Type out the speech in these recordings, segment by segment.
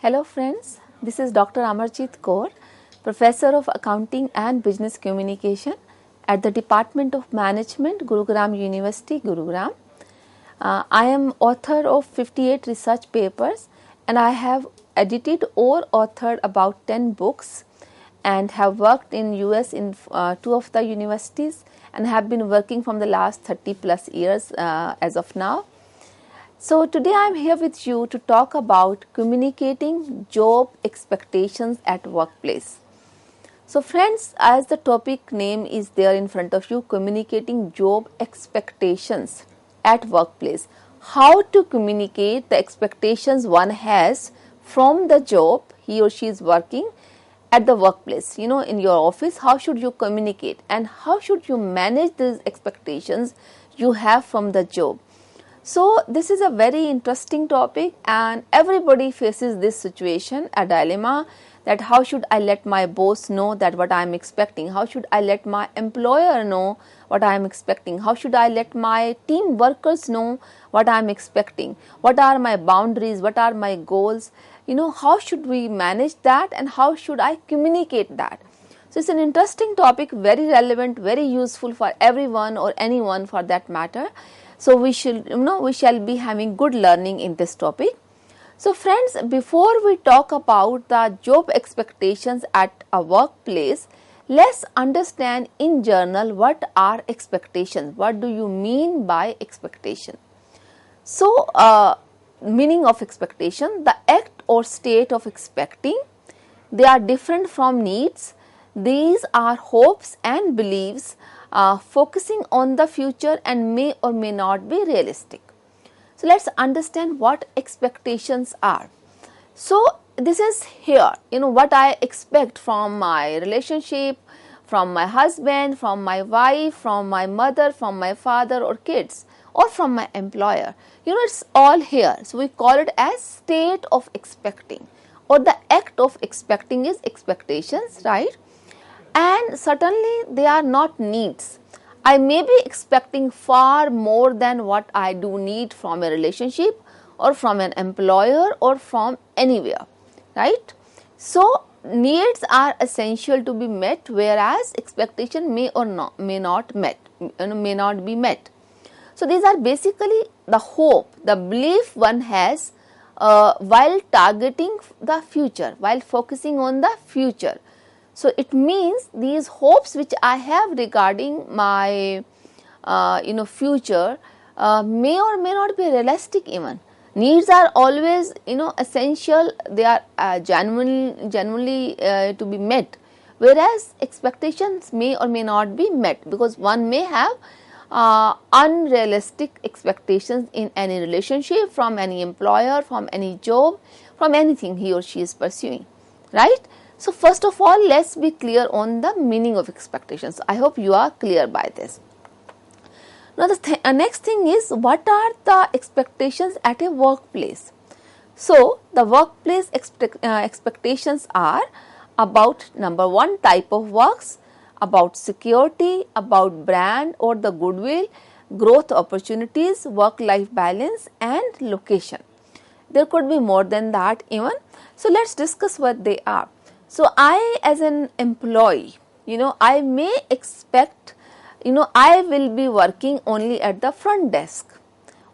Hello friends, this is Dr. Amarjit Kaur, Professor of Accounting and Business Communication at the Department of Management, Gurugram University, Gurugram. I am author of 58 research papers and I have edited or authored about 10 books and have worked in US in 2 of the universities and have been working from the last 30 plus years as of now. So today I am here with you to talk about communicating job expectations at workplace. So friends, as the topic name is there in front of you, communicating job expectations at workplace. How to communicate the expectations one has from the job he or she is working at the workplace. You know, in your office, how should you communicate and how should you manage these expectations you have from the job. So this is a very interesting topic and everybody faces this situation, a dilemma that how should I let my boss know that what I am expecting, how should I let my employer know what I am expecting, how should I let my team workers know what I am expecting, what are my boundaries, what are my goals, you know, how should we manage that and how should I communicate that. So it's an interesting topic, very relevant, very useful for everyone or anyone for that matter. So we shall be having good learning in this topic. So friends, before we talk about the job expectations at a workplace, let's understand in general what are expectations. What do you mean by expectation? So meaning of expectation, the act or state of expecting. They are different from needs. These are hopes and beliefs focusing on the future and may or may not be realistic. So let's understand what expectations are. So this is here, you know, what I expect from my relationship, from my husband, from my wife, from my mother, from my father or kids, or from my employer. You know, it's all here. So we call it as state of expecting, or the act of expecting is expectations, right? And certainly they are not needs. I may be expecting far more than what I do need from a relationship or from an employer or from anywhere, right? So needs are essential to be met, whereas expectation may not be met. So these are basically the hope, the belief one has while targeting the future, while focusing on the future. So it means these hopes which I have regarding my future may or may not be realistic even. Needs are always essential, they are genuinely to be met, whereas expectations may or may not be met because one may have unrealistic expectations in any relationship, from any employer, from any job, from anything he or she is pursuing, right? So first of all, let's be clear on the meaning of expectations. I hope you are clear by this. Now the next thing is, what are the expectations at a workplace? So the workplace expectations are about number one, type of works, about security, about brand or the goodwill, growth opportunities, work-life balance and location. There could be more than that even. So let's discuss what they are. So I as an employee, I may expect, I will be working only at the front desk,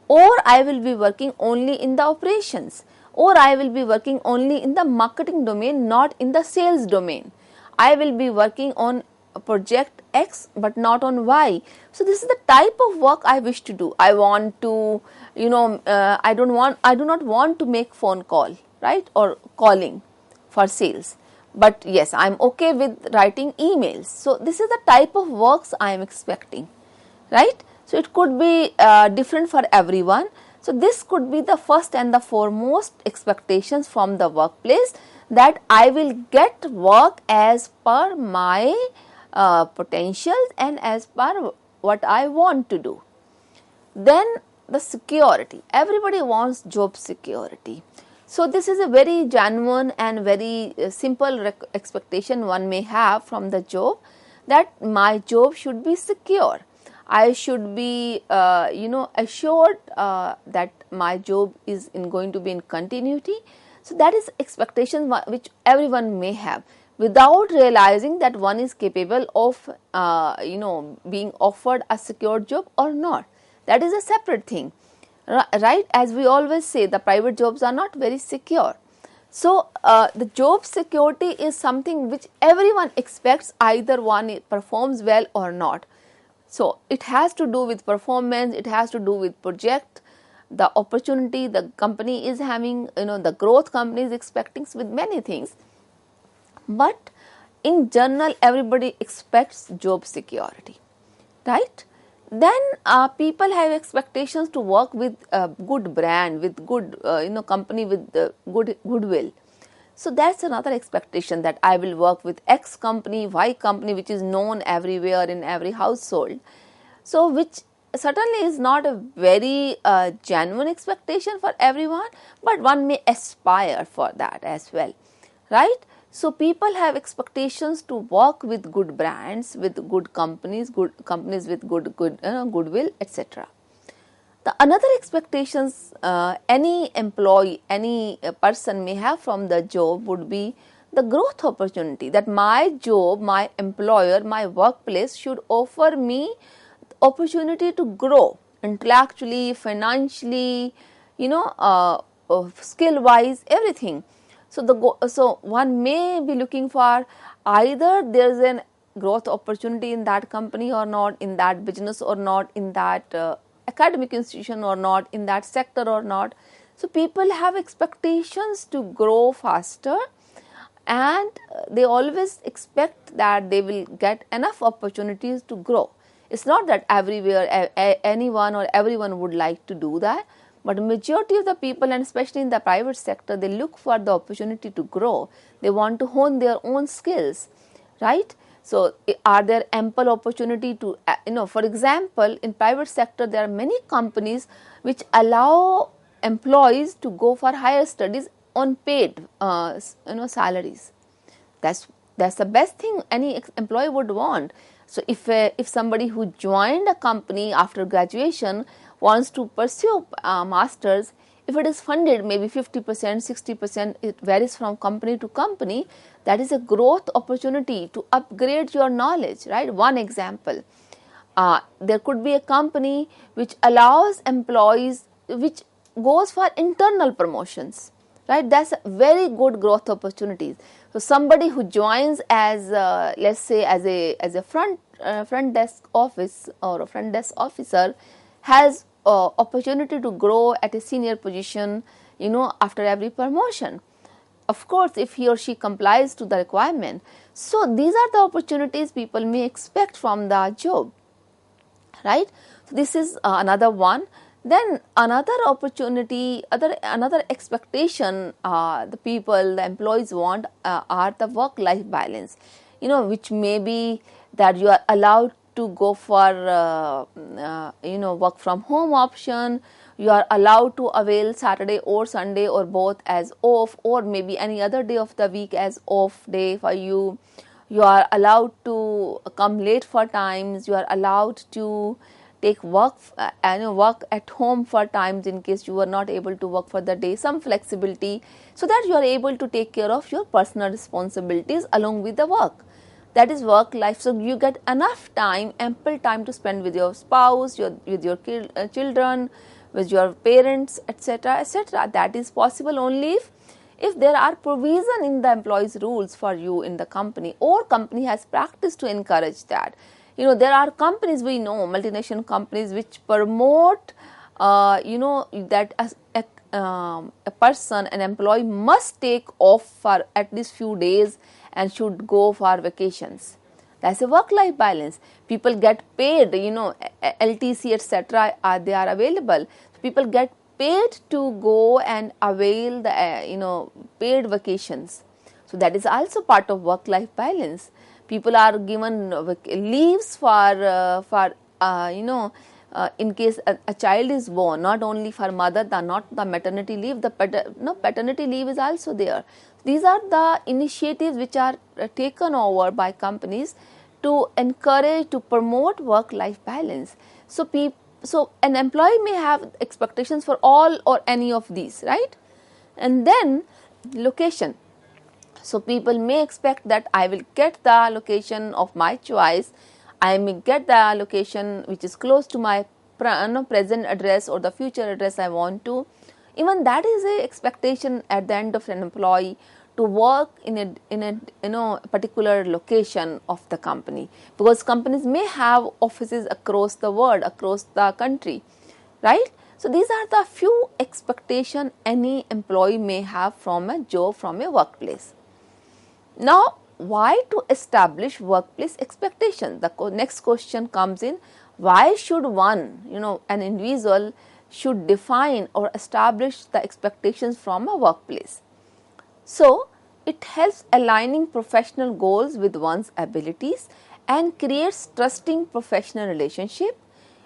or I will be working only in the operations, or I will be working only in the marketing domain, not in the sales domain. I will be working on project X but not on Y. So this is the type of work I wish to do. I want to, I do not want to make phone call, right, or calling for sales. But yes, I am okay with writing emails. So this is the type of works I am expecting, right? So it could be different for everyone. So this could be the first and the foremost expectations from the workplace, that I will get work as per my potentials and as per what I want to do. Then the security. Everybody wants job security. So this is a very genuine and very simple expectation one may have from the job, that my job should be secure. I should be, assured that my job is going to be in continuity, So that is expectation which everyone may have, without realizing that one is capable of being offered a secure job or not. That is a separate thing, right? As we always say, the private jobs are not very secure. So the job security is something which everyone expects, either one performs well or not. So it has to do with performance, it has to do with project, the opportunity the company is having, the growth company is expecting, with many things. But in general, everybody expects job security, right? Then people have expectations to work with a good brand, with good company, with good goodwill. So that's another expectation, that I will work with X company, Y company, which is known everywhere in every household. So which certainly is not a very genuine expectation for everyone, but one may aspire for that as well, right? So people have expectations to work with good brands, with good companies with good goodwill, etc. The another expectations any employee, any person may have from the job would be the growth opportunity, that my job, my employer, my workplace should offer me opportunity to grow intellectually, financially, skill wise, everything. So one may be looking for either there is an growth opportunity in that company or not, in that business or not, in that academic institution or not, in that sector or not. So people have expectations to grow faster, and they always expect that they will get enough opportunities to grow. It's not that everywhere anyone or everyone would like to do that, but majority of the people, and especially in the private sector, they look for the opportunity to grow. They want to hone their own skills, right? So are there ample opportunity to, for example, in private sector, there are many companies which allow employees to go for higher studies on paid, salaries. That's the best thing any employee would want. So if somebody who joined a company after graduation wants to pursue masters, if it is funded maybe 50%, 60%, it varies from company to company, that is a growth opportunity to upgrade your knowledge, right? One example, there could be a company which allows employees, which goes for internal promotions, right? That's a very good growth opportunities. So somebody who joins as let's say as a front desk office or a front desk officer has opportunity to grow at a senior position, after every promotion, of course, if he or she complies to the requirement. So these are the opportunities people may expect from the job, right? So this is another one. Then another opportunity, another expectation the employees want are the work-life balance, which may be that you are allowed to go for work from home option. You are allowed to avail Saturday or Sunday or both as off, or maybe any other day of the week as off day for you. You are allowed to come late for times. You are allowed to take work at home for times in case you are not able to work for the day. Some flexibility so that you are able to take care of your personal responsibilities along with the work. That is work life. So you get enough time, ample time to spend with your spouse, with your children, with your parents, etc., etc. That is possible only if there are provision in the employees' rules for you in the company, or company has practiced to encourage that. There are companies, we know, multinational companies, which promote, that a person, an employee must take off for at least few days and should go for vacations. That's a work-life balance. People get paid, LTC, etc. They are available. People get paid to go and avail the, paid vacations. So that is also part of work-life balance. People are given leaves for in case a child is born, not only for mother, not the maternity leave, the paternity leave is also there. These are the initiatives which are taken over by companies to encourage, to promote work-life balance. So an employee may have expectations for all or any of these, right? And then location. So people may expect that I will get the location of my choice, I may get the location which is close to my present address or the future address I want to. Even that is a expectation at the end of an employee, to work in a particular location of the company, because companies may have offices across the world, across the country, right? So these are the few expectation any employee may have from a job, from a workplace. Now, why to establish workplace expectations? The next question comes in, why should one, an individual should define or establish the expectations from a workplace? So, it helps aligning professional goals with one's abilities and creates trusting professional relationship.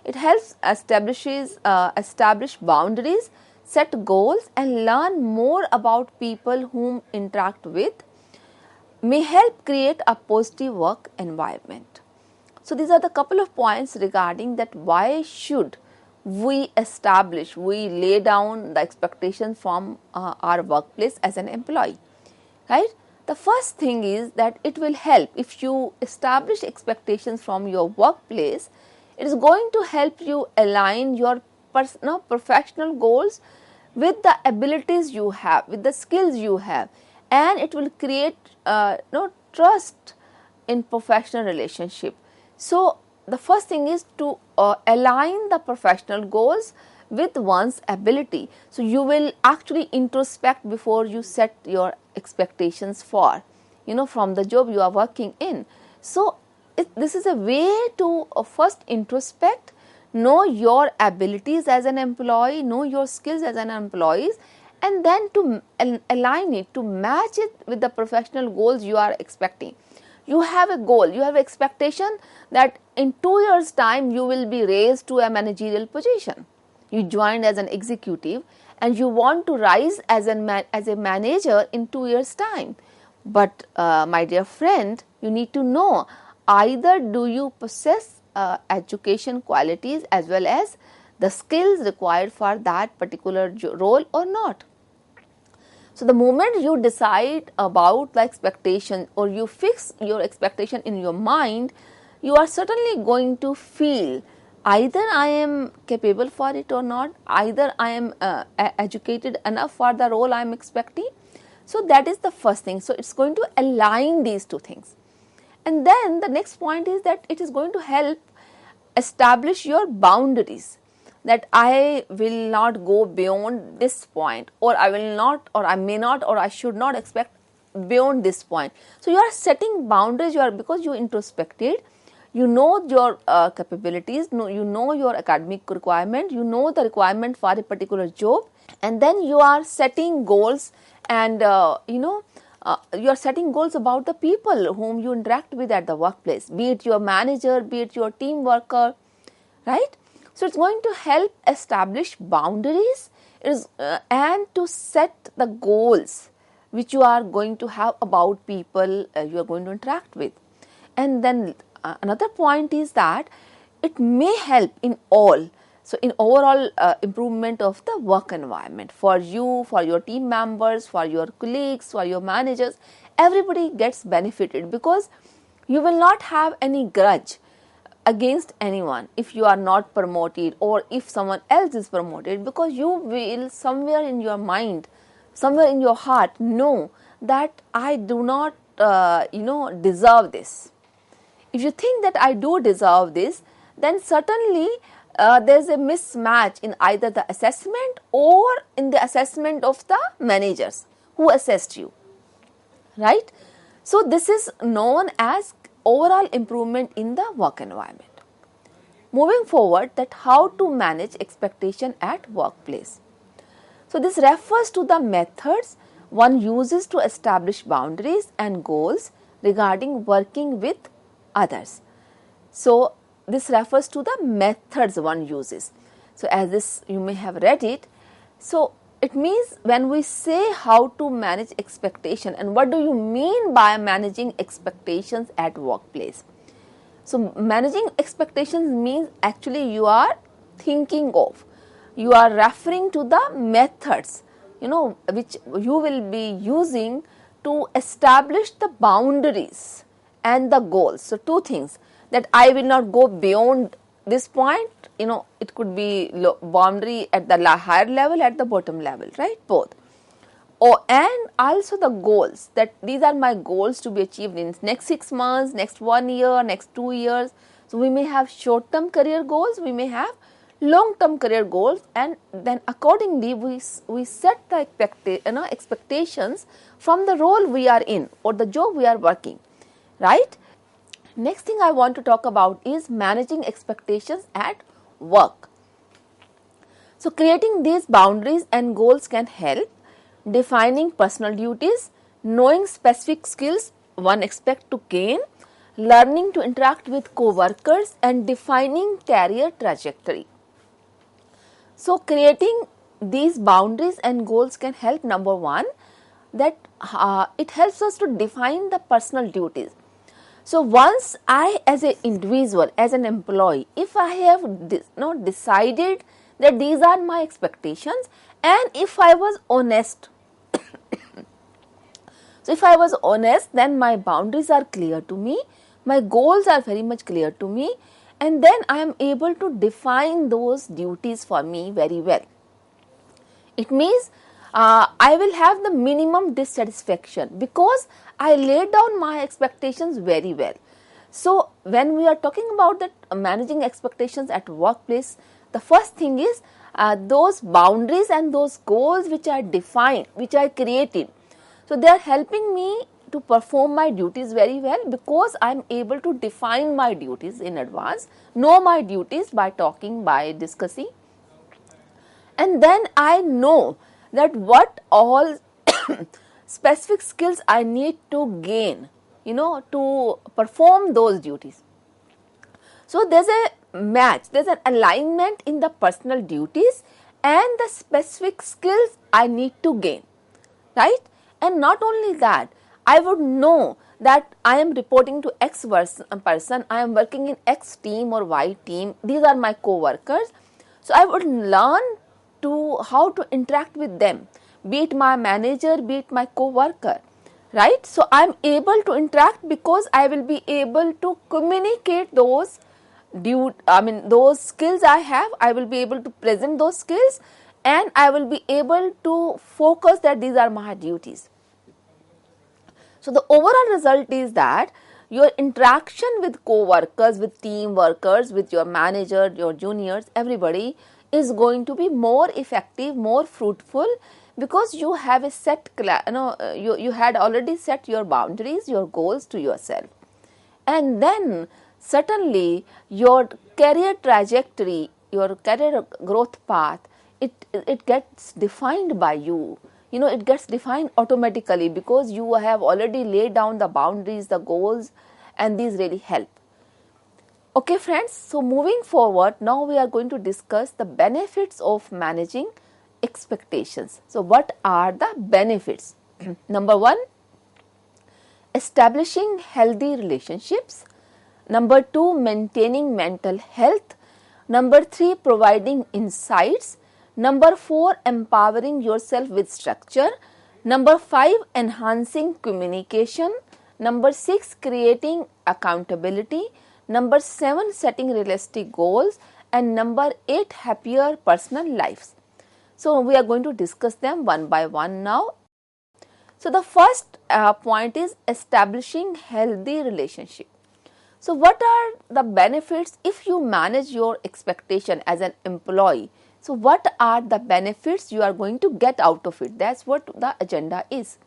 It helps establish boundaries, set goals and learn more about people whom interact with, may help create a positive work environment. So these are the couple of points regarding that why should we lay down the expectations from our workplace as an employee, right? The first thing is that it will help if you establish expectations from your workplace. It is going to help you align your professional goals with the abilities you have, with the skills you have, and it will create trust in professional relationship. So the first thing is to align the professional goals with one's ability. So you will actually introspect before you set your expectations for, from the job you are working in. So this is a way to first introspect, know your abilities as an employee, know your skills as an employee, and then to align it, to match it with the professional goals you are expecting. You have a goal, you have an expectation that in 2 years time you will be raised to a managerial position. You joined as an executive and you want to rise as a manager in 2 years time. But my dear friend, you need to know, either do you possess education qualities as well as the skills required for that particular role or not. So the moment you decide about the expectation or you fix your expectation in your mind, you are certainly going to feel either I am capable for it or not, either I am educated enough for the role I am expecting. So that is the first thing. So it's going to align these two things. And then the next point is that it is going to help establish your boundaries, that I will not go beyond this point, or I will not, or I may not, or I should not expect beyond this point. So you are setting boundaries, because you introspected, you know your capabilities, you know your academic requirement, you know the requirement for a particular job, and then you are setting goals, and you are setting goals about the people whom you interact with at the workplace, be it your manager, be it your team worker, right? So it's going to help establish boundaries and to set the goals which you are going to have about people you are going to interact with. And then another point is that it may help in overall improvement of the work environment for you, for your team members, for your colleagues, for your managers. Everybody gets benefited, because you will not have any grudge against anyone if you are not promoted or if someone else is promoted, because you will somewhere in your mind, somewhere in your heart know that I do not deserve this. If you think that I do deserve this, then certainly there is a mismatch in either the assessment or in the assessment of the managers who assessed you, right? So this is known as overall improvement in the work environment. Moving forward, that how to manage expectation at workplace. So this refers to the methods one uses to establish boundaries and goals regarding working with others. So this refers to the methods one uses. So as this, you may have read it. So it means when we say how to manage expectation, and what do you mean by managing expectations at workplace? So managing expectations means actually you are thinking of, you are referring to the methods, which you will be using to establish the boundaries and the goals. So two things, that I will not go beyond this point, it could be boundary at the higher level, at the bottom level, right? Both. And also the goals, that these are my goals to be achieved in next 6 months, next 1 year, next 2 years. So we may have short term career goals, we may have long term career goals, and then accordingly we set the expectations from the role we are in or the job we are working, right? Next thing I want to talk about is managing expectations at work. So creating these boundaries and goals can help defining personal duties, knowing specific skills one expects to gain, learning to interact with co-workers, and defining career trajectory. So creating these boundaries and goals can help, number one, that it helps us to define the personal duties. So once I, as an individual, as an employee, if I have decided that these are my expectations, and if I was honest, so if I was honest, then my boundaries are clear to me, my goals are very much clear to me, and then I am able to define those duties for me very well. It means I will have the minimum dissatisfaction because I laid down my expectations very well. So when we are talking about that managing expectations at workplace, the first thing is those boundaries and those goals which are defined, which I created. So they are helping me to perform my duties very well because I am able to define my duties in advance, know my duties by talking, by discussing, and then I know that what all specific skills I need to gain, to perform those duties. So there's a match, there's an alignment in the personal duties and the specific skills I need to gain, right? And not only that, I would know that I am reporting to X person, I am working in X team or Y team, these are my co-workers. So I would learn to how to interact with them, be it my manager, be it my co-worker, right? So I am able to interact because I will be able to communicate those those skills I have. I will be able to present those skills, and I will be able to focus that these are my duties. So the overall result is that your interaction with co-workers, with team workers, with your manager, your juniors, everybody is going to be more effective, more fruitful, because you have a set, you had already set your boundaries, your goals to yourself. And then certainly your career trajectory, your career growth path, it gets defined by you. It gets defined automatically because you have already laid down the boundaries, the goals, and these really help. Okay friends, so moving forward, now we are going to discuss the benefits of managing expectations. So what are the benefits? Number one, establishing healthy relationships. Number two, maintaining mental health. Number three, providing insights. Number four, empowering yourself with structure. Number five, enhancing communication. Number six, creating accountability. Number seven, setting realistic goals. And number eight, happier personal lives. So we are going to discuss them one by one now. So the first point is establishing healthy relationship. So what are the benefits if you manage your expectation as an employee? So what are the benefits you are going to get out of it? That's what the agenda is.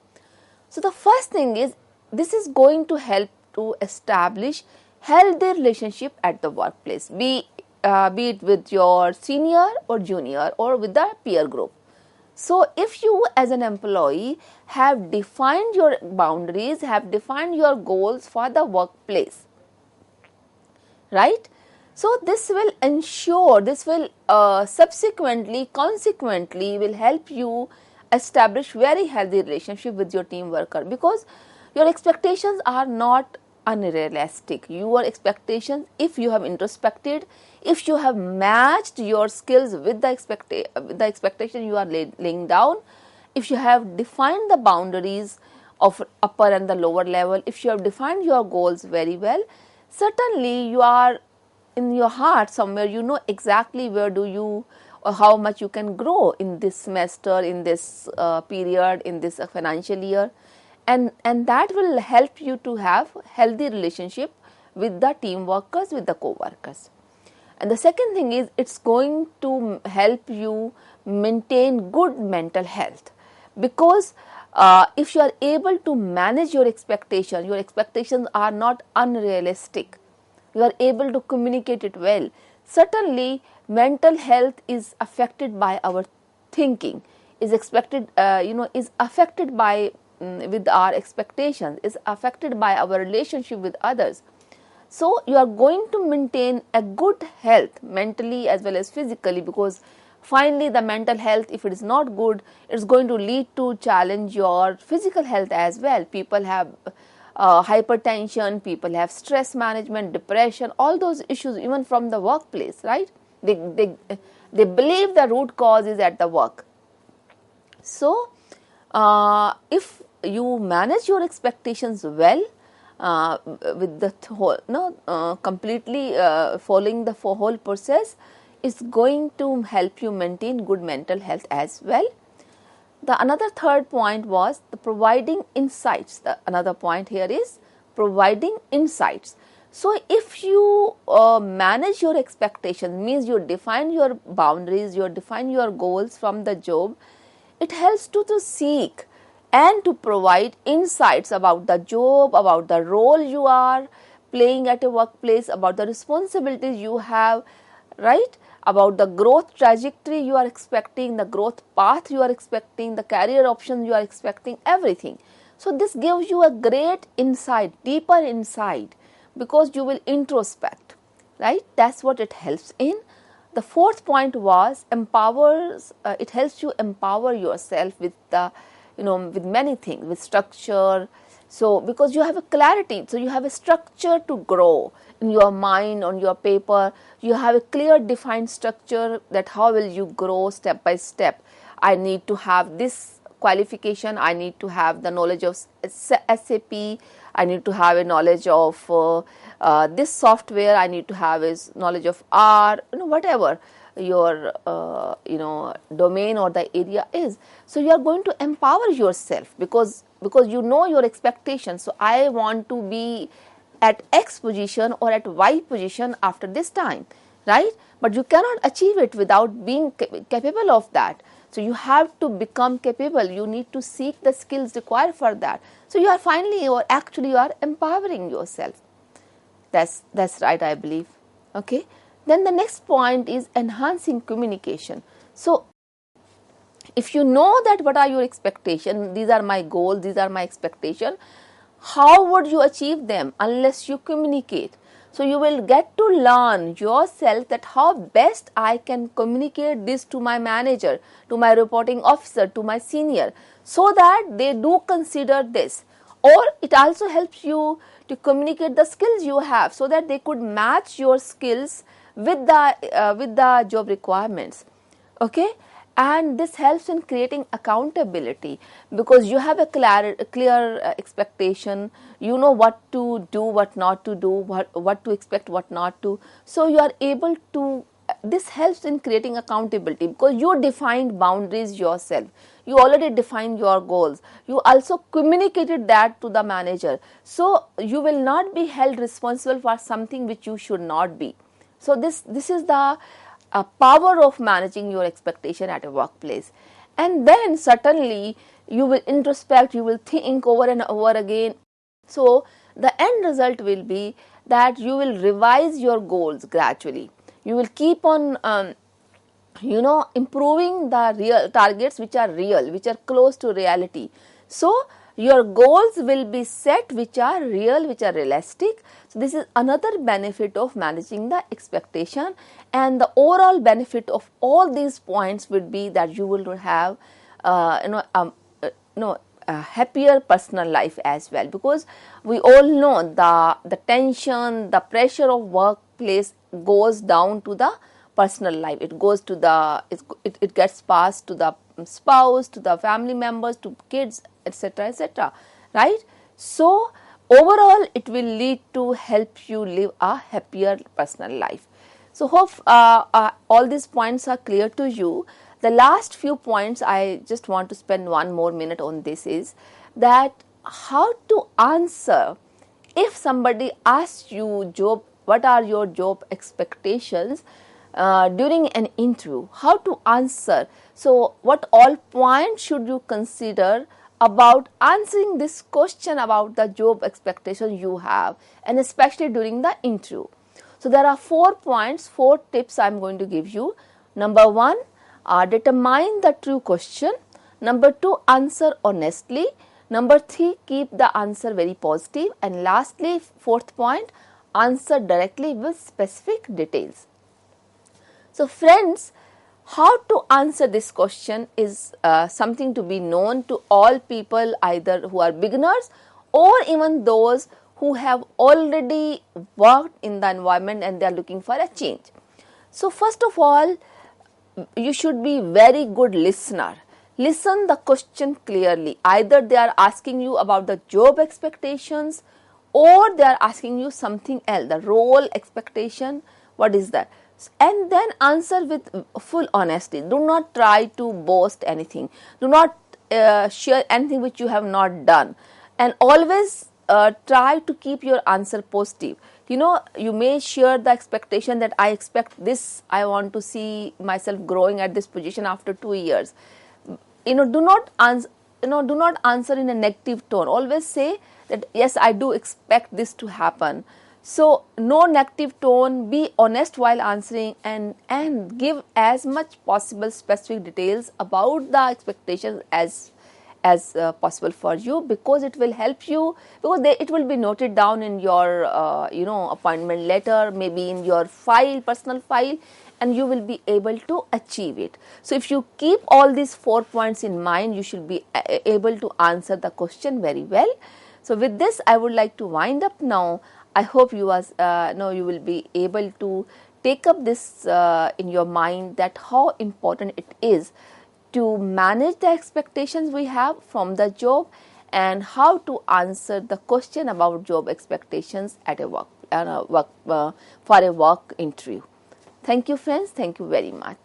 So the first thing is, this is going to help to establish healthy relationship at the workplace, be it with your senior or junior or with the peer group. So if you as an employee have defined your boundaries, have defined your goals for the workplace, right? So this will ensure, this will consequently will help you establish very healthy relationship with your team worker, because your expectations are not unrealistic. Your expectations, if you have introspected, if you have matched your skills with the expectation you are laying down, if you have defined the boundaries of upper and the lower level, if you have defined your goals very well, certainly you are in your heart somewhere, you know exactly where do you or how much you can grow in this semester, in this period, in this financial year, and that will help you to have healthy relationship with the team workers, with the co-workers. And the second thing is, it's going to help you maintain good mental health, because if you are able to manage your expectations are not unrealistic, you are able to communicate it well, certainly mental health is affected by our thinking, is expected, is affected by with our expectations, is affected by our relationship with others. So you are going to maintain a good health mentally as well as physically, because finally the mental health, if it is not good, it's going to lead to challenge your physical health as well. People have hypertension, people have stress management, depression, all those issues even from the workplace, right? They believe the root cause is at the work. So if you manage your expectations well, with the whole, completely following the whole process, is going to help you maintain good mental health as well. The another third point was the providing insights. The another point here is providing insights. So if you manage your expectations, means you define your boundaries, you define your goals from the job, it helps to seek and to provide insights about the job, about the role you are playing at a workplace, about the responsibilities you have, right? About the growth trajectory you are expecting, the growth path you are expecting, the career options you are expecting, everything. So this gives you a great insight, deeper insight, because you will introspect, right? That's what it helps in. The fourth point was empowers, it helps you empower yourself with the, with many things, with structure. So because you have a clarity, so you have a structure to grow in your mind, on your paper, you have a clear defined structure that how will you grow step by step. I need to have this qualification, I need to have the knowledge of SAP, I need to have a knowledge of this software, I need to have is knowledge of R, whatever your domain or the area is. So you are going to empower yourself, because you know your expectations. So I want to be at X position or at Y position after this time, right? But you cannot achieve it without being capable of that. So you have to become capable, you need to seek the skills required for that. So you are finally, or actually you are empowering yourself. That's right, I believe. Okay. Then the next point is enhancing communication. So if you know that what are your expectations, these are my goals, these are my expectations, how would you achieve them unless you communicate? So you will get to learn yourself that how best I can communicate this to my manager, to my reporting officer, to my senior, so that they do consider this. Or it also helps you to communicate the skills you have, so that they could match your skills with the job requirements. Okay. And this helps in creating accountability, because you have a clear expectation, you know what to do, what not to do, what to expect, what not to. So you are able to, this helps in creating accountability, because you defined boundaries yourself, you already defined your goals, you also communicated that to the manager. So you will not be held responsible for something which you should not be. So this is the power of managing your expectation at a workplace. And then certainly you will introspect, you will think over and over again. So the end result will be that you will revise your goals gradually. You will keep on improving the real targets which are real, which are close to reality. So your goals will be set which are real, which are realistic. So this is another benefit of managing the expectation, and the overall benefit of all these points would be that you will have a happier personal life as well, because we all know the tension, the pressure of workplace goes down to the personal life. It goes to the it gets passed to the spouse, to the family members, to kids, etc., etc., right? So overall it will lead to help you live a happier personal life. So hope all these points are clear to you. The last few points I just want to spend one more minute on this is that how to answer if somebody asks you job, what are your job expectations during an interview, how to answer. So what all points should you consider about answering this question about the job expectation you have, and especially during the interview. So there are 4 points, 4 tips I am going to give you. Number 1, determine the true question. Number 2, answer honestly. Number 3, keep the answer very positive. And lastly, 4th point, answer directly with specific details. So friends, how to answer this question is something to be known to all people, either who are beginners or even those who have already worked in the environment and they are looking for a change. So first of all, you should be very good listener. Listen the question clearly. Either they are asking you about the job expectations or they are asking you something else, the role expectation, what is that? And then answer with full honesty. Do not try to boast anything. Do not share anything which you have not done. And always try to keep your answer positive. You know, you may share the expectation that I expect this, I want to see myself growing at this position after 2 years. You know, do not answer in a negative tone. Always say that yes, I do expect this to happen. So no negative tone, be honest while answering, and give as much possible specific details about the expectations as possible for you, because it will help you, because it will be noted down in your appointment letter, maybe in your file, personal file, and you will be able to achieve it. So if you keep all these 4 points in mind, you should be able to answer the question very well. So with this, I would like to wind up now. I hope you will be able to take up this in your mind, that how important it is to manage the expectations we have from the job, and how to answer the question about job expectations at a for a work interview. Thank you friends, thank you very much.